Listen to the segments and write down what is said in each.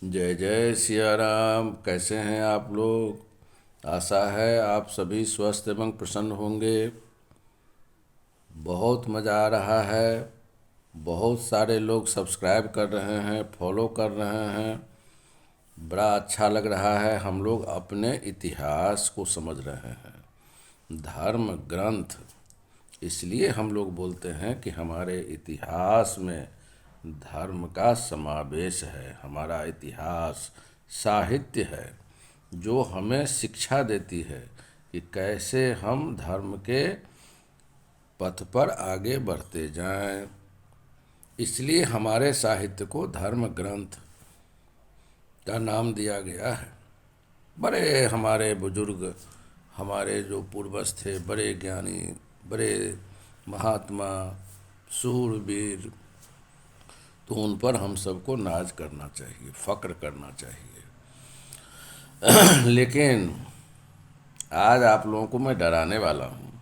जय जय सिया राम। कैसे हैं आप लोग? आशा है आप सभी स्वस्थ एवं प्रसन्न होंगे। बहुत मज़ा आ रहा है। बहुत सारे लोग सब्सक्राइब कर रहे हैं, फॉलो कर रहे हैं। बड़ा अच्छा लग रहा है। हम लोग अपने इतिहास को समझ रहे हैं। धर्म ग्रंथ, इसलिए हम लोग बोलते हैं कि हमारे इतिहास में धर्म का समावेश है। हमारा इतिहास साहित्य है जो हमें शिक्षा देती है कि कैसे हम धर्म के पथ पर आगे बढ़ते जाएं। इसलिए हमारे साहित्य को धर्म ग्रंथ का नाम दिया गया है। बड़े हमारे बुजुर्ग, हमारे जो पूर्वज थे, बड़े ज्ञानी, बड़े महात्मा, शूरवीर, तो उन पर हम सबको नाज करना चाहिए, फ़क्र करना चाहिए। लेकिन आज आप लोगों को मैं डराने वाला हूँ,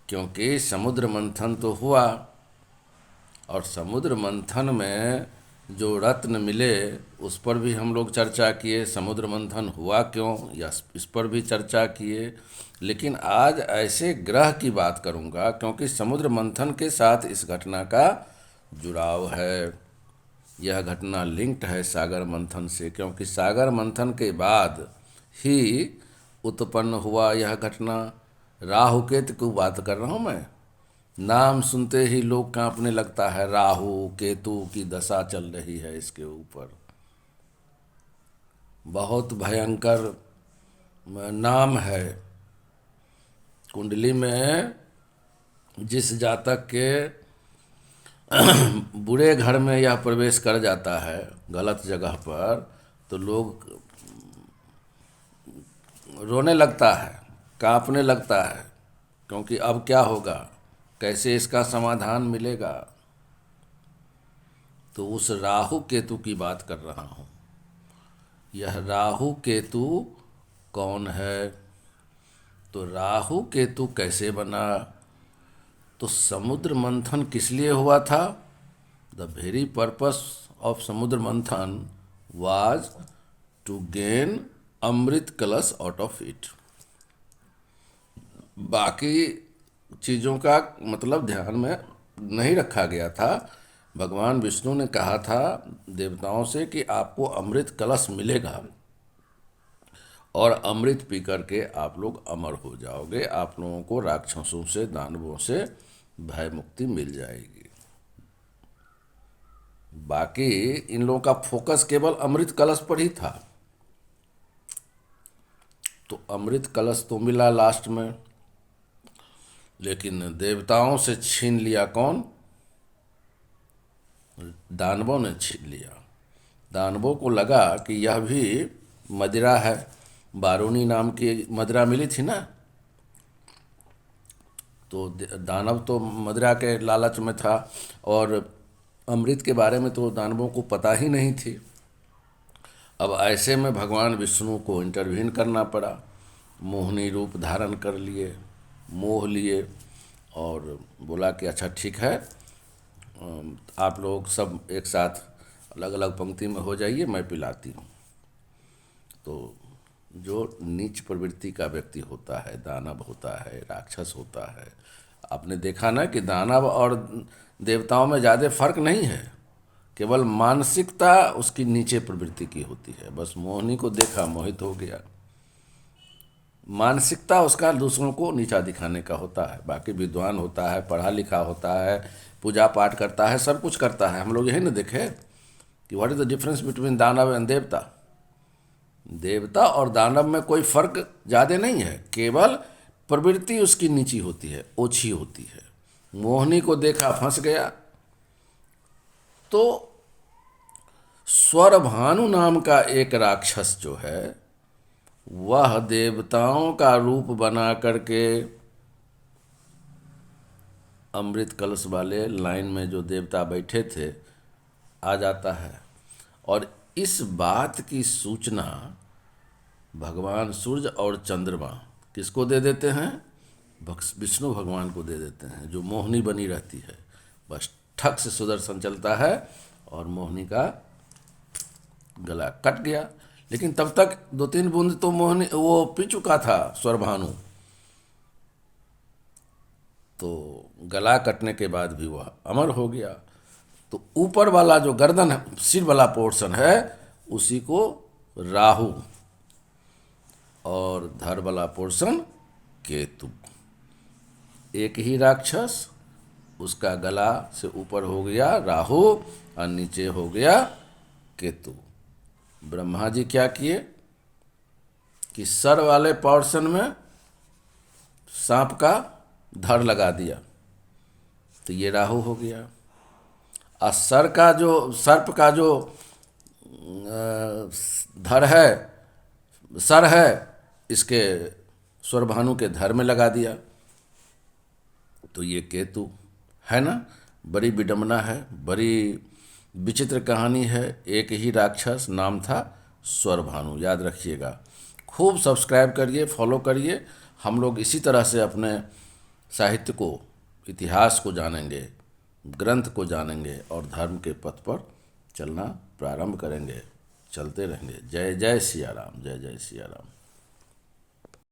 क्योंकि समुद्र मंथन तो हुआ और समुद्र मंथन में जो रत्न मिले उस पर भी हम लोग चर्चा किए। समुद्र मंथन हुआ क्यों, या इस पर भी चर्चा किए। लेकिन आज ऐसे ग्रह की बात करूंगा क्योंकि समुद्र मंथन के साथ इस घटना का जुड़ाव है। यह घटना लिंक्ड है सागर मंथन से, क्योंकि सागर मंथन के बाद ही उत्पन्न हुआ यह घटना। राहु केतु की बात कर रहा हूँ मैं। नाम सुनते ही लोग कांपने लगता है। राहु केतु की दशा चल रही है इसके ऊपर। बहुत भयंकर नाम है। कुंडली में जिस जातक के बुरे घर में यह प्रवेश कर जाता है, गलत जगह पर, तो लोग रोने लगता है, कांपने लगता है, क्योंकि अब क्या होगा, कैसे इसका समाधान मिलेगा। तो उस राहु केतु की बात कर रहा हूँ। यह राहु केतु कौन है? तो राहु केतु कैसे बना? तो समुद्र मंथन किस लिए हुआ था? द वेरी पर्पस ऑफ समुद्र मंथन वाज टू गेन अमृत कलश आउट ऑफ इट। बाकी चीज़ों का मतलब ध्यान में नहीं रखा गया था। भगवान विष्णु ने कहा था देवताओं से कि आपको अमृत कलश मिलेगा और अमृत पी करके आप लोग अमर हो जाओगे। आप लोगों को राक्षसों से, दानवों से भय मुक्ति मिल जाएगी। बाकी इन लोगों का फोकस केवल अमृत कलश पर ही था। तो अमृत कलश तो मिला लास्ट में, लेकिन देवताओं से छीन लिया कौन? दानवों ने छीन लिया। दानवों को लगा कि यह भी मदिरा है। बारूणी नाम की मदिरा मिली थी ना, तो दानव तो मदिरा के लालच में था और अमृत के बारे में तो दानवों को पता ही नहीं थी। अब ऐसे में भगवान विष्णु को इंटरवीन करना पड़ा। मोहिनी रूप धारण कर लिए, मोह लिए और बोला कि अच्छा ठीक है, आप लोग सब एक साथ अलग अलग पंक्ति में हो जाइए, मैं पिलाती हूँ। तो जो नीच प्रवृत्ति का व्यक्ति होता है, दानव होता है, राक्षस होता है, आपने देखा ना कि दानव और देवताओं में ज़्यादा फर्क नहीं है। केवल मानसिकता उसकी नीचे प्रवृत्ति की होती है। बस मोहिनी को देखा, मोहित हो गया। मानसिकता उसका दूसरों को नीचा दिखाने का होता है। बाकी विद्वान होता है, पढ़ा लिखा होता है, पूजा पाठ करता है, सब कुछ करता है। हम लोग यही ना देखे कि what is the difference between दानव एंड देवता। देवता और दानव में कोई फर्क ज़्यादा नहीं है, केवल प्रवृत्ति उसकी नीची होती है, ओछी होती है। मोहिनी को देखा, फंस गया। तो स्वरभानु नाम का एक राक्षस जो है, वह देवताओं का रूप बना करके अमृत कलश वाले लाइन में जो देवता बैठे थे आ जाता है। और इस बात की सूचना भगवान सूर्य और चंद्रमा किसको दे देते हैं? विष्णु भगवान को दे देते हैं, जो मोहिनी बनी रहती है। बस ठक से सुदर्शन चलता है और मोहिनी का गला कट गया। लेकिन तब तक 2-3 बूंद तो मोहन वो पी चुका था स्वरभानु। तो गला कटने के बाद भी वह अमर हो गया। तो ऊपर वाला जो गर्दन सिर वाला पोर्शन है उसी को राहु, और धड़ वाला पोर्शन केतु। एक ही राक्षस, उसका गला से ऊपर हो गया राहु और नीचे हो गया केतु। ब्रह्मा जी क्या किए कि सर वाले पोर्शन में सांप का धड़ लगा दिया, तो ये राहु हो गया। और सर्प का जो धड़ है, सर है, इसके स्वरभानु के धड़ में लगा दिया, तो ये केतु है ना। बड़ी विडंबना है, बड़ी विचित्र कहानी है। एक ही राक्षस, नाम था स्वरभानु, याद रखिएगा। खूब सब्सक्राइब करिए, फॉलो करिए। हम लोग इसी तरह से अपने साहित्य को, इतिहास को जानेंगे, ग्रंथ को जानेंगे और धर्म के पथ पर चलना प्रारंभ करेंगे, चलते रहेंगे। जय जय सिया राम, जय जय सिया राम।